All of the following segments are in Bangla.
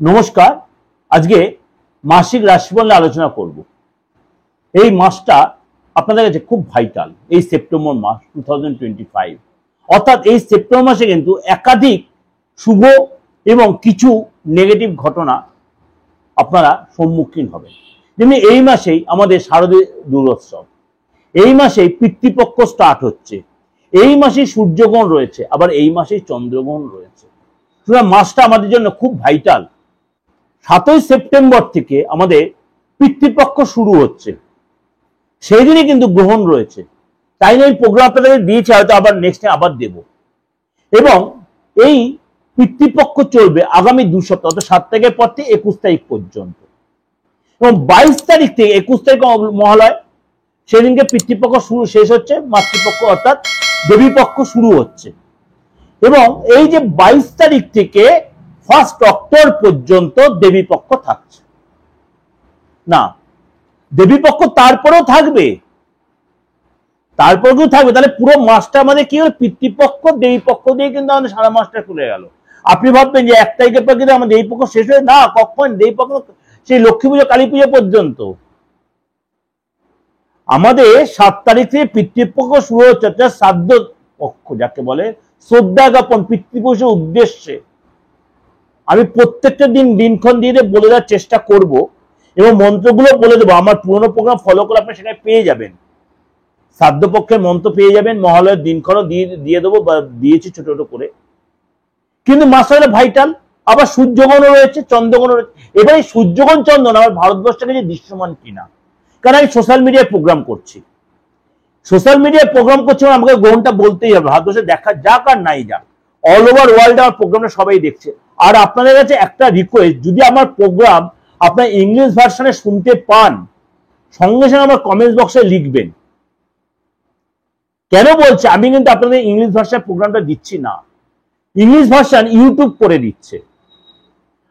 নমস্কার। আজকে মাসিক রাশিফল নিয়ে আলোচনা করব। এই মাসটা আপনাদের কাছে খুব ভাইটাল। এই সেপ্টেম্বর মাস 2025, অর্থাৎ এই সেপ্টেম্বর মাসে কিন্তু একাধিক শুভ এবং কিছু নেগেটিভ ঘটনা আপনারা সম্মুখীন হবেন। যেমনি এই মাসেই আমাদের শারদীয় দুর্গোৎসব, এই মাসেই পিতৃপক্ষ স্টার্ট হচ্ছে, এই মাসেই সূর্যগ্রহণ রয়েছে, আবার এই মাসেই চন্দ্রগ্রহণ রয়েছে। সুতরাং মাসটা আমাদের জন্য খুব ভাইটাল। 7ই সেপ্টেম্বর থেকে আমাদের পিতৃপক্ষ শুরু হচ্ছে, সেই দিনই কিন্তু গ্রহণ রয়েছে। তাই না এই প্রোগ্রাম আপনাদের দিয়েছে, হয়তো আবার নেক্সট আবার দেব। এবং এই পিতৃপক্ষ চলবে আগামী 2 সপ্তাহ, অর্থাৎ 7 তারিখের পর থেকে 21 তারিখ পর্যন্ত। এবং 22 তারিখ থেকে 21 তারিখ মহালয়, সেদিনকে পিতৃপক্ষ শুরু শেষ হচ্ছে, মাতৃপক্ষ অর্থাৎ দেবীপক্ষ শুরু হচ্ছে। এবং এই যে 22 তারিখ থেকে 1 অক্টোবর পর্যন্ত দেবীপক্ষ থাকছে না, দেবীপক্ষ তারপরেও থাকবে, তাহলে পুরো মাসটা আমাদের কি হলো, পিতৃপক্ষ দেবীপক্ষ দিয়ে কিন্তু আমাদের সারা মাসটা খুলে গেল। আপনি ভাববেন যে 1 তারিখের পর কিন্তু আমাদের দেবীপক্ষ শেষ হয়ে, না, কখন দেবীপক্ষ সেই লক্ষ্মী পুজো কালী পুজো পর্যন্ত। আমাদের 7 তারিখ থেকে পিতৃপক্ষ শুরু হচ্ছে, শ্রাদ্ধ পক্ষ যাকে বলে, শ্রদ্ধা জ্ঞাপন পিতৃপুরুষের উদ্দেশ্যে। আমি প্রত্যেকটা দিনক্ষণ দিয়ে বলে দেওয়ার চেষ্টা করব এবং মন্ত্রগুলো বলে দেবো। আমার পুরোনো প্রোগ্রাম ফলো করে আপনি সেখানে পেয়ে যাবেন, শ্রাদ্ধপক্ষের মন্ত্র পেয়ে যাবেন, মহালয়ের দিনক্ষণও দিয়ে দেবো, বা দিয়েছি ছোট ছোট করে। কিন্তু মাসটা ভাইটাল, আবার সূর্যগ্রহণও রয়েছে, চন্দ্রগ্রহণ রয়েছে। এবার এই সূর্যগ্রহণ চন্দ্রগ্রহণ আমার ভারতবর্ষের কাছে দৃশ্যমান কিনা, কারণ আমি সোশ্যাল মিডিয়ায় প্রোগ্রাম করছি, আমাকে গ্রহণটা বলতেই হবে। ভারতবর্ষে দেখা যাক আর নাই যাক, অল ওভার ওয়ার্ল্ডে আমার প্রোগ্রামটা সবাই দেখছে। আর আপনাদের কাছে একটা রিকোয়েস্ট, যদি আমার প্রোগ্রাম আপনার ইংলিশ ভার্সনে শুনতে পান, সঙ্গে সঙ্গে আমার কমেন্টস বক্সে লিখবেন। কেন বলছে, আমি কিন্তু আপনাদের ইংলিশ ভার্সনে প্রোগ্রামটা দিচ্ছি না, ইংলিশ ভার্সন ইউটিউব করে দিচ্ছে।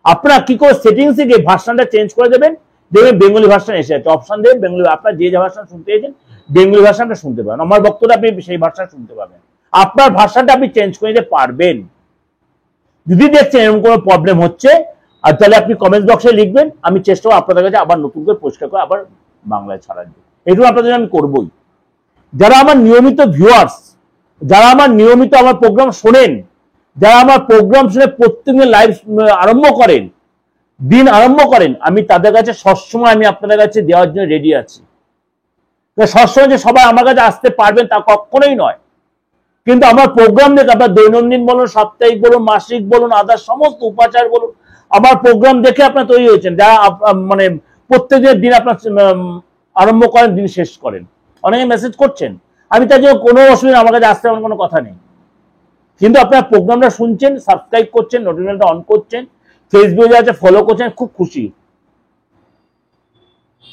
আপনারা কি করে সেটিংসে গিয়ে ভার্সনটা চেঞ্জ করে দেবেন, দেখবেন বেঙ্গলি ভার্সন এসে যাচ্ছে, অপশন দেবেন বেঙ্গলি। আপনার যে ভার্সন শুনতে চাইছেন বেঙ্গলি ভার্সনটা শুনতে পাবেন, আমার বক্তব্য আপনি সেই ভার্সন শুনতে পাবেন। আপনার ভার্সনটা আপনি চেঞ্জ করে নিতে পারবেন। যদি দেখছেন এরকম কোনো প্রবলেম হচ্ছে, আর তাহলে আপনি কমেন্ট বক্সে লিখবেন, আমি চেষ্টা করব আপনাদের কাছে আবার নতুন করে পরিষ্কার করে আবার বাংলায় ছাড়ার জন্য। এটুকু আপনাদের আমি করবই। যারা আমার নিয়মিত ভিউয়ার্স, যারা আমার নিয়মিত আমার প্রোগ্রাম শোনেন, যারা আমার প্রোগ্রাম শুনে প্রত্যেকদিন লাইভ আরম্ভ করেন, দিন আরম্ভ করেন, আমি তাদের কাছে সবসময় আমি আপনাদের কাছে দেওয়ার জন্য রেডি আছি। সবসময় যে সবাই আমার কাছে আসতে পারবেন তা কখনোই নয়, কিন্তু আমার প্রোগ্রাম দেখে আপনার দৈনন্দিন বলুন, সাপ্তাহিক বলুন, মাসিক বলুন, আদার সমস্ত উপাচার বলুন, আমার প্রোগ্রাম দেখে আপনার তৈরি হয়েছেন, যারা মানে প্রত্যেকদিনের দিন আপনার আরম্ভ করেন, দিন শেষ করেন। অনেকে মেসেজ করছেন, আমি তার জন্য কোনো অসুবিধা, আমার কাছে আসতে আমার কোনো কথা নেই। কিন্তু আপনার প্রোগ্রামটা শুনছেন, সাবস্ক্রাইব করছেন, নোটিফিকেশনটা অন করছেন, ফেসবুকে আছে ফলো করছেন, খুব খুশি।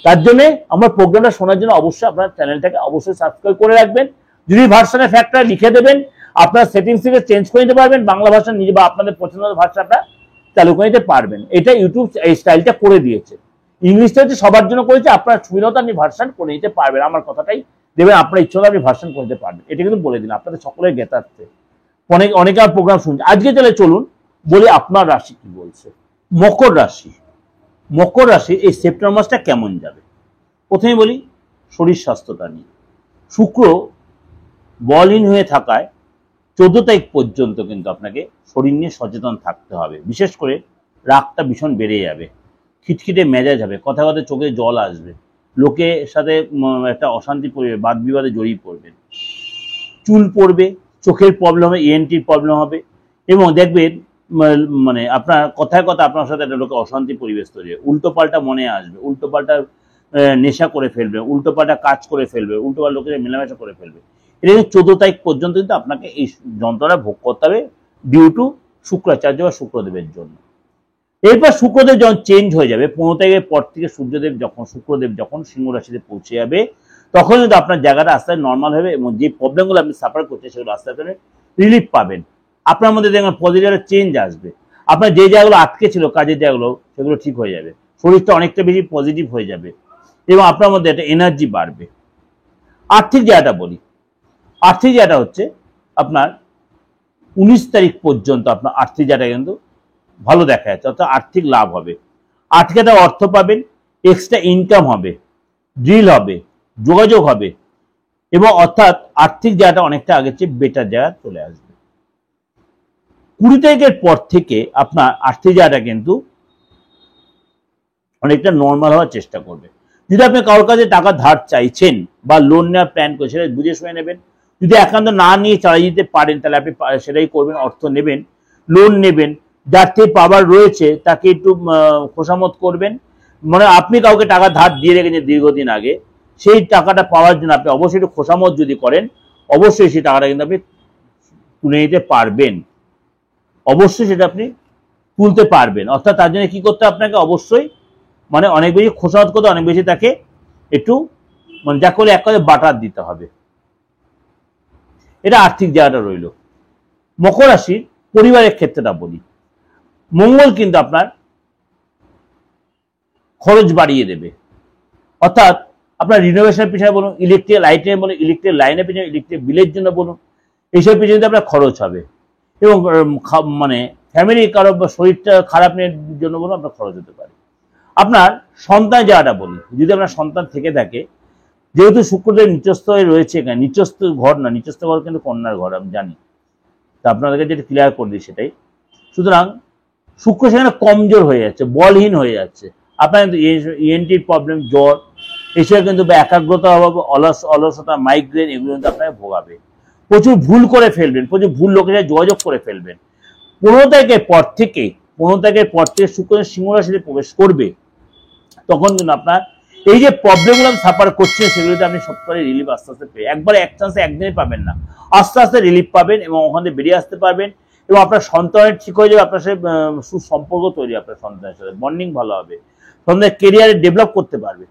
তার জন্য আমার প্রোগ্রামটা শোনার জন্য অবশ্যই আপনার চ্যানেলটাকে অবশ্যই সাবস্ক্রাইব করে রাখবেন। যদি ভার্সনের ফ্যাক্টর লিখে দেবেন, আপনার সেটিংস থেকে চেঞ্জ করে নিতে পারবেন, বাংলা ভাষা নিজে বা আপনাদের পছন্দের ভাষাটা চালু করে নিতে পারবেন। এটা ইউটিউব এই স্টাইলটা করে দিয়েছে। ইংলিশটা হচ্ছে সবার জন্য করেছে, আপনার সুবিধাটা আপনি ভার্সন করে নিতে পারবেন। আমার কথাটাই দেবেন, আপনার ইচ্ছা হলে আপনি ভার্সন করে নিতে পারবেন। এটা কিন্তু বলে দিন আপনাদের সকলের জ্ঞাতার্থে। অনেকে আর প্রোগ্রাম শুনছে। আজকে তাহলে চলুন বলি আপনার রাশি কি বলছে। মকর রাশি, মকর রাশি এই সেপ্টেম্বর মাসটা কেমন যাবে। প্রথমে বলি শরীর স্বাস্থ্যটা নিয়ে। শুক্র বলহীন হয়ে থাকায় 14 তারিখ পর্যন্ত কিন্তু আপনাকে শরীর নিয়ে সচেতন থাকতে হবে। বিশেষ করে রাগটা ভীষণ বেড়ে যাবে, খিটখিটে মেজাজ হবে, কথা কথা চোখে জল আসবে, লোকের সাথে একটা অশান্তি পড়বে, বাদ বিবাদে জড়িয়ে পড়বেন, চুল পড়বে, চোখের প্রবলেম হবে, ইএনটির প্রবলেম হবে, এবং দেখবেন মানে আপনার কথায় কথা আপনার সাথে একটা লোকের অশান্তি পরিবেশ তৈরি হবে, উল্টোপাল্টা মনে আসবে, উল্টোপাল্টা নেশা করে ফেলবে, উল্টোপাল্টা কাজ করে ফেলবে, উল্টোপাল্টা লোকের মেলামেশা করে ফেলবে। এটা কিন্তু 14 তারিখ পর্যন্ত কিন্তু আপনাকে এই যন্ত্রণা ভোগ করতে হবে, ডিউ টু শুক্রাচার্য বা শুক্রদেবের জন্য। এরপর শুক্রদেব যখন চেঞ্জ হয়ে যাবে, 15 তারিখের পর থেকে শুক্রদেব যখন সিংহ রাশিতে পৌঁছে যাবে, তখন কিন্তু আপনার জায়গাটা আস্তে আস্তে নর্মাল হবে, এবং যে প্রবলেমগুলো আপনি সাফার করছেন সেগুলো আস্তে আস্তে রিলিফ পাবেন। আপনার মধ্যে দেখবেন পজিটিভ চেঞ্জ আসবে, আপনার যে জায়গাগুলো আটকে ছিল, কাজের জায়গাগুলো, সেগুলো ঠিক হয়ে যাবে, শরীরটা অনেকটা বেশি পজিটিভ হয়ে যাবে, এবং আপনার মধ্যে একটা এনার্জি বাড়বে। আর্থিক জায়গাটা বলি, আর্থিক জায়গাটা হচ্ছে আপনার 19 তারিখ পর্যন্ত আপনার আর্থিক জায়গাটা কিন্তু ভালো দেখা যাচ্ছে, অর্থাৎ আর্থিক লাভ হবে, আটকে অর্থ পাবেন, এক্সট্রা ইনকাম হবে, ড্রিল হবে, যোগাযোগ হবে, এবং অর্থাৎ আর্থিক জায়গাটা অনেকটা আগের চেয়ে বেটার জায়গা চলে আসবে। 20 তারিখের পর থেকে আপনার আর্থিক জায়গাটা কিন্তু অনেকটা নর্মাল হওয়ার চেষ্টা করবে। যদি আপনি কারোর কাছে টাকা ধার চাইছেন বা লোন নেওয়ার প্ল্যান করে, সেটা বুঝে শুনে নেবেন। যদি একান্ত না নিয়ে চালিয়ে দিতে পারেন তাহলে আপনি সেটাই করবেন, অর্থ নেবেন, লোন নেবেন, যার থেকে পাওয়ার রয়েছে তাকে একটু খোসামত করবেন। মানে আপনি কাউকে টাকা ধার দিয়ে রেখেছেন দীর্ঘদিন আগে, সেই টাকাটা পাওয়ার জন্য আপনি অবশ্যই একটু খোসামত যদি করেন, অবশ্যই সেই টাকাটা কিন্তু আপনি তুলে নিতে পারবেন, অবশ্যই সেটা আপনি তুলতে পারবেন। অর্থাৎ তার জন্য কি করতে আপনাকে অবশ্যই মানে অনেক বেশি খোসামত করতে, অনেক বেশি তাকে একটু মানে যা করে এক কাজে বাটার দিতে হবে। এটা আর্থিক জায়গাটা রইল। মকর রাশির পরিবারের ক্ষেত্রেটা বলি, মঙ্গল কিন্তু আপনার খরচ বাড়িয়ে দেবে, অর্থাৎ আপনার রিনোভেশনের পিছনে বলুন, ইলেকট্রিক লাইটের বলুন, ইলেকট্রিক লাইনের পিছনে, ইলেকট্রিক বিলের জন্য বলুন, এইসব পিছনে আপনার খরচ হবে। এবং মানে ফ্যামিলি কারো শরীরটা খারাপের জন্য বলুন আপনার খরচ হতে পারে। আপনার সন্তান জায়গাটা বলি, যদি আপনার সন্তান থেকে থাকে, যেহেতু শুক্রদেব নিচস্থ হয়ে রয়েছে এখানে, নিচস্থ ঘর না, নিচস্থ ঘর কিন্তু কন্যার ঘর আমি জানি, তা আপনাদেরকে যেটা ক্লিয়ার করে দিই সেটাই। সুতরাং শুক্র সেখানে কমজোর হয়ে যাচ্ছে, বলহীন হয়ে যাচ্ছে, আপনার কিন্তু ইএনটির প্রবলেম, জ্বর, এসব কিন্তু একাগ্রতা অভাব, অলসতা, মাইগ্রেন, এগুলো কিন্তু আপনাকে ভোগাবে। প্রচুর ভুল করে ফেলবেন, প্রচুর ভুল লোকের সাথে যোগাযোগ করে ফেলবেন। 15 তারিখের পর থেকে শুক্র সিংহ রাশিতে প্রবেশ করবে, তখন কিন্তু আপনার এই যে প্রবলেমগুলো সাফার করছেন সেগুলোতে আপনি সবসময় রিলিফ আস্তে আস্তে পেয়ে, একবারে এক চান্সে একদিনে পাবেন না, আস্তে আস্তে রিলিফ পাবেন এবং ওখান থেকে বেরিয়ে আসতে পারবেন। এবং আপনার সন্তানের ঠিক হয়ে যাবে, আপনার সাথে সুসম্পর্ক তৈরি, আপনার সন্তানের সাথে বন্ডিং ভালো হবে, সন্তানের কেরিয়ারে ডেভেলপ করতে পারবে।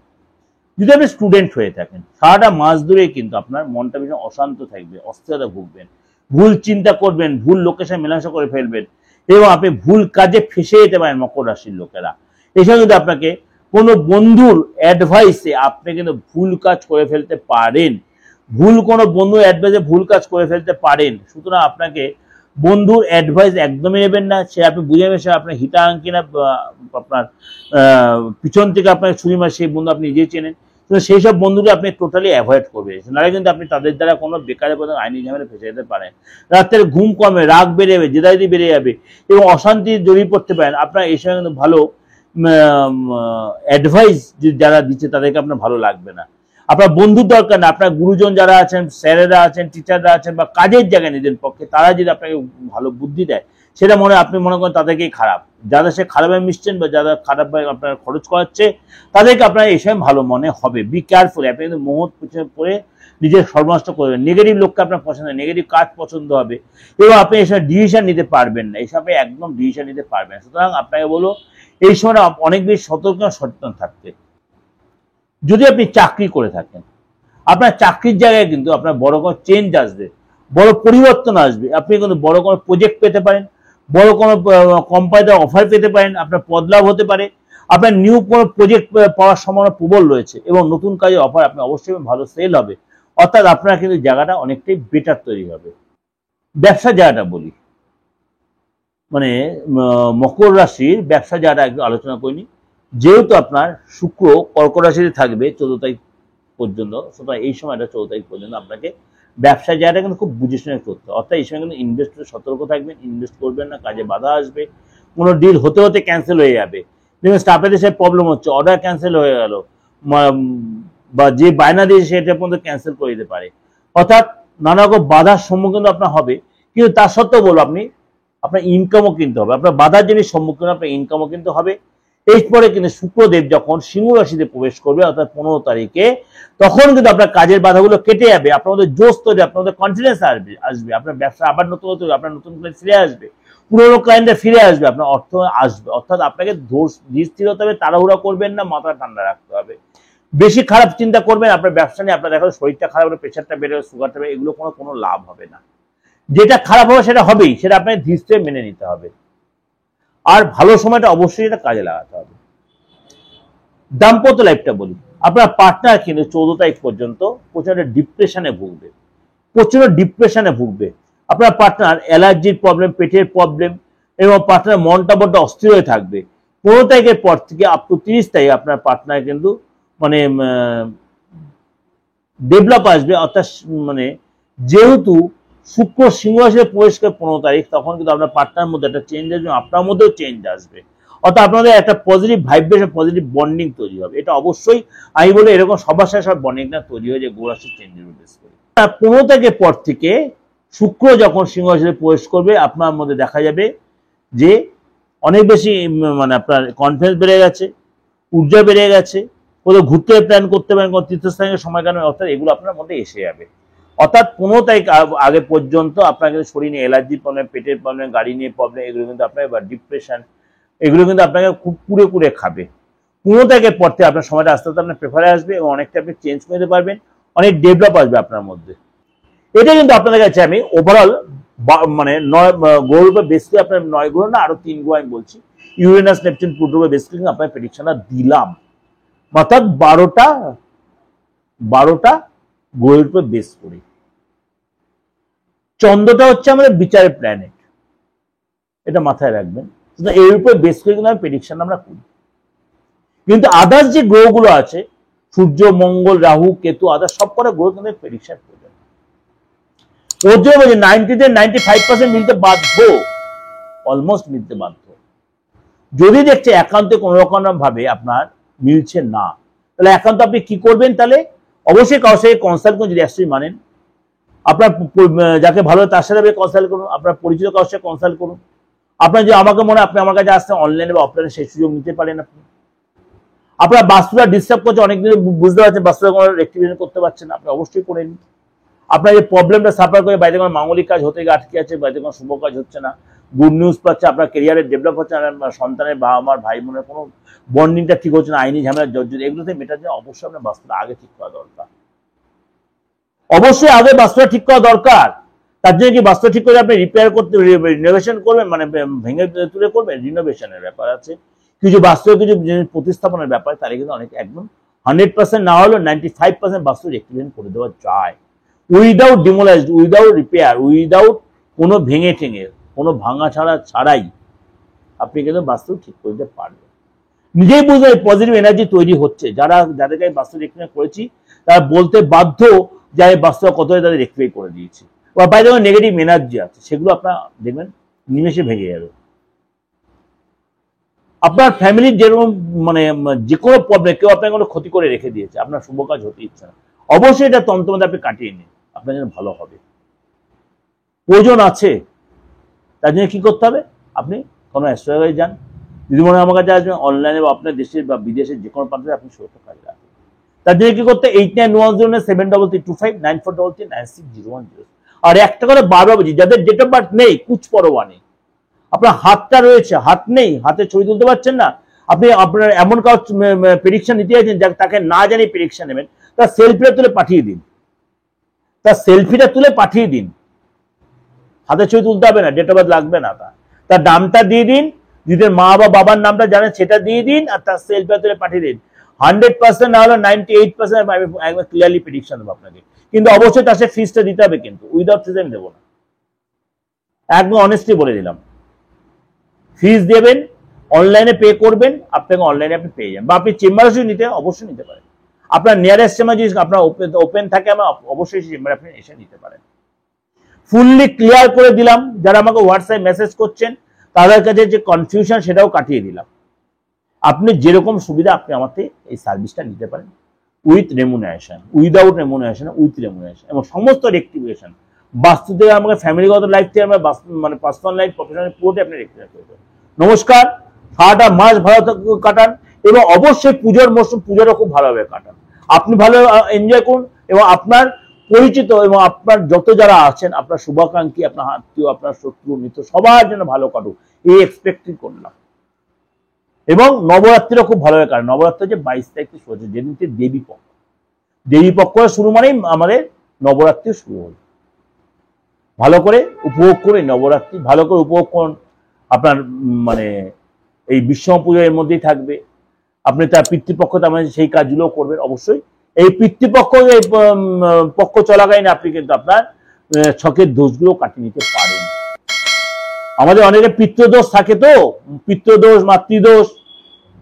যদি আপনি স্টুডেন্ট হয়ে থাকেন, সারাটা মাস ধরেই কিন্তু আপনার মনটা ভীষণ অশান্ত থাকবে, অস্থিরতা ভুগবেন, ভুল চিন্তা করবেন, ভুল লোকের সাথে মেলামেশা করে ফেলবেন এবং আপনি ভুল কাজে ফেসে যেতে পারেন। মকর রাশির লোকেরা এসব যদি আপনাকে কোনো বন্ধুর অ্যাডভাইসে আপনি কিন্তু ভুল কাজ করে ফেলতে পারেন, কোনো বন্ধুর অ্যাডভাইসে ভুল কাজ করে ফেলতে পারেন। সুতরাং আপনাকে বন্ধুর অ্যাডভাইস একদমই নেবেন না, সে আপনি বুঝে সে আপনার হিতাঙ্কি না, আপনার পিছন থেকে আপনার ছুরি মার, সেই বন্ধু আপনি নিজেই চেনেন। সেই সব বন্ধুকে আপনি টোটালি অ্যাভয়েড করবেন, নাহলে কিন্তু আপনি তাদের দ্বারা কোনো বেকারের পথে আইনি ঝামেলা ফেসে যেতে পারেন। রাত্রের ঘুম কমে, রাগ বেড়ে যাবে, জেদাইদি বেড়ে যাবে এবং অশান্তি জড়িয়ে পড়তে পারেন। আপনার এই সময় কিন্তু ভালো অ্যাডভাইস যারা দিচ্ছে তাদেরকে আপনার ভালো লাগবে না। আপনার বন্ধুর দরকার না, আপনার গুরুজন যারা আছেন, স্যারেরা আছেন, টিচাররা আছেন বা কাজের জায়গায় নিজের পক্ষে, তারা যদি আপনাকে ভালো বুদ্ধি দেয়, সেটা আপনি মনে করেন তাদেরকেই খারাপ। যারা সে খারাপভাবে মিশছেন বা যারা খারাপভাবে আপনার খরচ করাচ্ছে, তাদেরকে আপনার এই সময় ভালো মনে হবে। বি কেয়ারফুল, আপনি কিন্তু মোহর পিছনে পড়ে নিজের সর্বনষ্ট করবেন। নেগেটিভ লোককে আপনার পছন্দ, নেগেটিভ কাজ পছন্দ হবে এবং আপনি এই সময় ডিসিশন নিতে পারবেন না, এই সময় একদম ডিসিশন নিতে পারবেন। সুতরাং আপনাকে বলো এই সময় অনেক বেশি সতর্ক সচেতন থাকতে। যদি আপনি চাকরি করে থাকেন, আপনার চাকরির জায়গায় কিন্তু আপনার বড় কোনো চেঞ্জ আসবে, বড় পরিবর্তন আসবে। আপনি কিন্তু বড় কোনো প্রজেক্ট পেতে পারেন, বড় কোনো কোম্পানিতে অফার পেতে পারেন, আপনার পদলাভ হতে পারে, আপনার নিউ কোনো প্রজেক্ট পাওয়ার সম্ভাবনা প্রবল রয়েছে এবং নতুন কাজের অফার আপনি অবশ্যই ভালো সেল হবে। অর্থাৎ আপনার কিন্তু জায়গাটা অনেকটাই বেটার তৈরি হবে। ব্যবসা জায়গাটা বলি, মানে মকর রাশির ব্যবসা জায়গাটা একটু আলোচনা করিনি। যেহেতু আপনার শুক্র কর্কট রাশিতে থাকবে 14 তারিখ পর্যন্ত, সুতরাং এই সময়টা 14 তারিখ পর্যন্ত আপনাকে ব্যবসা জায়গাটা কিন্তু খুব বুঝে শুনে করতে হয়। অর্থাৎ এই সময় কিন্তু ইনভেস্টরে সতর্ক থাকবেন, ইনভেস্ট করবেন না, কাজে বাধা আসবে, কোনো ডিল হতে হতে ক্যান্সেল হয়ে যাবে, দেখবেন স্টাফের সে প্রবলেম হচ্ছে, অর্ডার ক্যান্সেল হয়ে গেল বা যে বায়না দিয়েছে সেটা পর্যন্ত ক্যান্সেল করে দিতে পারে। অর্থাৎ নানা রকম বাধার সম্মুখীন আপনার হবে, কিন্তু তার সত্ত্বেও বলবো আপনার ইনকামও কিনতে হবে, আপনার বাধার জিনিস সম্মুখীন আপনার ইনকামও কিন্তু হবে। এরপরে কিন্তু শুক্রদেব যখন সিংহ রাশিতে প্রবেশ করবে অর্থাৎ 15 তারিখে, তখন কিন্তু আপনার কাজের বাধাগুলো কেটে যাবে, আপনার মধ্যে জোশ তৈরি, আপনার মধ্যে কনফিডেন্স আসবে, আপনার ব্যবসা আবার নতুন হতে হবে, আপনার নতুন ক্লায়েন্ট ফিরে আসবে, পুরোনো ক্লায়েন্টরা ফিরে আসবে, আপনার অর্থ আসবে। অর্থাৎ আপনাকে ধীর স্থির হতে হবে, তাড়াহুড়া করবেন না, মাথা ঠান্ডা রাখতে হবে। বেশি খারাপ চিন্তা করবেন আপনার ব্যবসা নিয়ে, আপনার দেখা শরীরটা খারাপ হবে, প্রেশারটা বেড়ে যাবে, সুগারটা বেড়ে, এগুলো কোনো লাভ হবে না। যেটা খারাপ হবে সেটা হবেই, সেটা আপনাকে ধীর স্থির মেনে নিতে হবে। আর ভালো সময়টা অবশ্যই এটা কাজে লাগাতে হবে। দাম্পত্য লাইফটা বলি, আপনার পার্টনার কিন্তু 14 তারিখ পর্যন্ত প্রচন্ড ডিপ্রেশনে ভুগবে। আপনার পার্টনার অ্যালার্জির প্রবলেম, পেটের প্রবলেম, এবং পার্টনার মনটা বড্ড অস্থির হয়ে থাকবে। 15 তারিখের পর থেকে আপ টু 30 তারিখ আপনার পার্টনার কিন্তু মানে ডেভেলপ আসবে, অর্থাৎ মানে যেহেতু শুক্র সিংহ রাশিতে প্রবেশ করে 15 তারিখ, তখন কিন্তু আপনার পার্টনার মধ্যে একটা চেঞ্জ আসবে, আপনার মধ্যেও চেঞ্জ আসবে, অর্থাৎ আপনাদের একটা পজিটিভ ভাইব্রেশন, পজিটিভ বন্ডিং তৈরি হবে। এটা অবশ্যই আমি বলি এরকম সবার সাথে সব বন্ডিংটা তৈরি হয়ে যায় গোল রাশির চেঞ্জের বেস করে। 15 তারিখের পর থেকে শুক্র যখন সিংহ রাশিতে প্রবেশ করবে, আপনার মধ্যে দেখা যাবে যে অনেক বেশি মানে আপনার কনফিডেন্স বেড়ে গেছে, ঊর্জা বেড়ে গেছে, কোথাও ঘুরতে প্ল্যান করতে পারেন, কোনো তীর্থস্থানের সময় কেন, অর্থাৎ এগুলো আপনার মধ্যে এসে যাবে। অর্থাৎ 15 তারিখ আগে পর্যন্ত আপনার কিন্তু শরীর নিয়ে অ্যালার্জি প্রবলেম, পেটের প্রবলেম, গাড়ি নিয়ে প্রবলেম, এগুলো কিন্তু আপনার বা ডিপ্রেশন, এগুলো কিন্তু আপনাকে খুব কুড়ে কুড়ে খাবে। 15 তারিখের পর থেকে আপনার সময়টা আস্তে আস্তে আপনার প্রেফারে আসবে এবং অনেকটা আপনি চেঞ্জ করে দিতে পারবেন, অনেক ডেভেলপ আসবে আপনার মধ্যে। এটা কিন্তু আপনাদের কাছে আমি ওভারঅল মানে 9 গ্রহের উপর বেস করে, আপনার 9 গ্রহ না আরো 3 গ্রহ আমি বলছি, ইউরেনাস, নেপচুন, প্লুটোর উপর বেস করে কিন্তু আপনার প্রেডিকশনটা দিলাম, অর্থাৎ 12টা গ্রহের উপর বেস করে। চন্দ্রটা হচ্ছে আমাদের বিচারের প্ল্যানেট, এটা মাথায় রাখবেন, এর উপর বেস করে কিন্তু প্রেডিকশন আমরা করি। কিন্তু আদার্স যে গ্রহগুলো আছে, সূর্য, মঙ্গল, রাহু, কেতু, আদার্স সব কটা গ্রহ কিন্তু প্রেডিকশন করে। ওর জন্য 95% মিলতে বাধ্য, অলমোস্ট মিলতে বাধ্য। যদি দেখছে একান্তে কোনো রকম ভাবে আপনার মিলছে না, তাহলে একান্ত আপনি কি করবেন? তাহলে অবশ্যই কারোর সাথে কনসাল্ট করুন, যদি অ্যাকচুয়ালি মানেন। আপনার যাকে ভালো তার সাথে কনসাল্ট করুন, আপনার পরিচিত কারোর সাথে কনসাল্ট করুন। আপনার যে আমাকে মনে হয় আপনি আমার কাছে আসতে অনলাইনে বা অফলাইনে সেই সুযোগ নিতে পারেন। আপনি আপনার বাস্তুটা ডিস্টার্ব করছে, অনেকদিন বুঝতে পারছেন বাস্তুটা কোনো রেক্টিফিকেশন করতে পারছেন, আপনি অবশ্যই করে নিন। আপনার যে প্রবলেমটা সাফার করে বাইরে কোনো মাঙ্গলিক কাজ হতে আটকে আছে, বাইরে কোনো শুভ কাজ হচ্ছে না, গুড নিউজ পাচ্ছে, আপনার ক্যারিয়ারে ডেভেলপ হচ্ছে না, সন্তানের বাবা মার ভাই বোনের কোনো বন্ডিংটা ঠিক হচ্ছে না, আইনি ঝামেলা জর্জরিত, এগুলোতে মেটার জন্য অবশ্যই আপনার বাস্তুটা আগে ঠিক করা দরকার। অবশ্যই আগে বাস্তুটা ঠিক করা দরকার। তার জন্য কি বাস্তু ঠিক করে আপনি রিপেয়ার করতে, রিনোভেশন করবেন, মানে ভেঙে তুলে করবেন, রিনোভেশনের ব্যাপার আছে, কিছু বাস্তু কিছু প্রতিস্থাপনের ব্যাপার, তাহলে কিন্তু অনেক একদম 100% না হলেও 95% বাস্তু রেক্টিফিকেশন করে দেওয়া যায়, উইদাউট ডিমোলাইজড, উইদাউট রিপেয়ার, উইদাউট কোনো ভেঙে টেঙে, কোনো ভাঙা ছাড়াই আপনি কিন্তু বাস্তু ঠিক করে দিতে পারবেন। নিজেই বুঝতে পজিটিভ এনার্জি তৈরি হচ্ছে, যাদেরকে বাস্তু রেক্টিফাই করেছি তারা বলতে বাধ্য যে আমি বাস্তু কতটা তাদের রেক্টিফাই করে দিয়েছি। বা বাইরে নেগেটিভ এনার্জি আছে, সেগুলো আপনার দেখবেন নিমেষে ভেঙে যাবে। আপনার ফ্যামিলির যেরকম মানে যে কোনো প্রবলেম, কেউ আপনাকে কোনো ক্ষতি করে রেখে দিয়েছে, আপনার শুভ কাজ হতে ইচ্ছে না, অবশ্যই এটা তন্ত্র মধ্যে আপনি কাটিয়ে নিন, আপনার জন্য ভালো হবে। প্রয়োজন আছে, তার জন্য কি করতে হবে? আপনি কোনো অ্যাস্ট্রোলজারে যান, যদি মনে হয় আমার কাছে আসবেন, অনলাইনে বা আপনার দেশের বা বিদেশের যে কোনো প্রান্তে আপনি সুরক্ষা কাজ রাখবেন। তার জন্য কি করতে? 8910733325 94339601। আর একটা করে বারবার বুঝি, যাদের ডেট অফ বার্থ নেই কুছ পরোয়া নেই, আপনার হাতটা রয়েছে, হাত নেই, হাতে ছবি তুলতে পারছেন না, আপনি আপনার এমন কারো প্রেডিকশন নিতে চাইছেন তাকে না জানি প্রেডিকশন নেবেন, তার সেলফিটা তুলে পাঠিয়ে দিন, তার সেলফিটা তুলে পাঠিয়ে দিন, হাতে ছবি তুলতে হবে না, ডেট অফ বার্থ লাগবে না, তার নামটা দিয়ে দিন, যদি মা বা বাবার নামটা জানেন সেটা দিয়ে দিন, আর তার সেলফিটা তুলে পাঠিয়ে দিন। 100% না হলে 98% একদম ক্লিয়ারলি প্রেডিকশন দেবো আপনাকে। কিন্তু অবশ্যই তার সাথে ফিসটা দিতে হবে, কিন্তু উইদাউট ফিস আমি দেবো না, একদম অনেস্টলি বলে দিলাম। ফিস দেবেন, অনলাইনে পে করবেন, আপনাকে অনলাইনে আপনি পেয়ে যাবেন, বা আপনি চেম্বারে নিতে অবশ্যই নিতে পারেন। আপনার নিয়ারেস্ট চেম্বার যদি আপনার ওপেন থাকে, আমরা অবশ্যই চেম্বারে আপনি এসে নিতে পারেন। ফুললি ক্লিয়ার করে দিলাম, যারা আমাকে হোয়াটসঅ্যাপ মেসেজ করছেন তাদের কাছে যে কনফিউশন সেটাও কাটিয়ে দিলাম। আপনি যেরকম সুবিধা আপনি আমাকে এই সার্ভিসটা নিতে পারেন, with remuneration, without remuneration, with remuneration, এবং সমস্ত রেক্টিফিকেশন বাস্তু থেকে আমাকে ফ্যামিলিগত লাইফ থেকে আমরা মানে পার্সোনাল লাইফ, প্রফেশনাল পুরোটাই আপনি রেক্টিফাই করবেন। নমস্কার, সারাটা মাস ভালো কাটান, এবং অবশ্যই পুজোর মরশুম, পুজোরও খুব ভালোভাবে কাটান, আপনি ভালো এনজয় করুন, এবং আপনার পরিচিত এবং আপনার যত যারা আছেন, আপনার শুভাকাঙ্ক্ষী, আপনার আত্মীয়, আপনার শত্রু মিত্র, সবার জন্য ভালো কাটুক এই এক্সপেক্টিং করলাম। এবং নবরাত্রিরও খুব ভালোভাবে কাটে। নবরাত্রি হচ্ছে 22 তারিখ থেকে শুরু হচ্ছে, যেদিন দেবী পক্ষ, দেবী পক্ষ শুরু মানেই আমাদের নবরাত্রি শুরু হল। ভালো করে উপভোগ করে নবরাত্রি, ভালো করে উপভোগ করুন। আপনার মানে এই বিশ্বকর্মা পুজো এর মধ্যেই থাকবে, আপনি তার পিতৃপক্ষ, তার মানে সেই কাজগুলো করবেন। অবশ্যই এই পিতৃপক্ষ পক্ষ চলাকালীন আপনি কিন্তু আপনার ছকের দোষগুলো কাটিয়ে নিতে পারেন। আমাদের অনেকে পিতৃদোষ থাকে, তো পিতৃদোষ, মাতৃদোষ,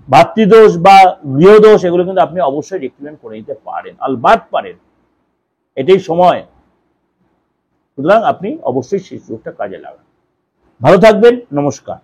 ভাতৃদোষ বা গৃহদোষ, এগুলো কিন্তু আপনি অবশ্যই রেক্টিফাই করে নিতে পারেন, আলবাত পারেন, এটাই সময়। সুতরাং আপনি অবশ্যই সেই সুযোগটা কাজে লাগান। ভালো থাকবেন, নমস্কার।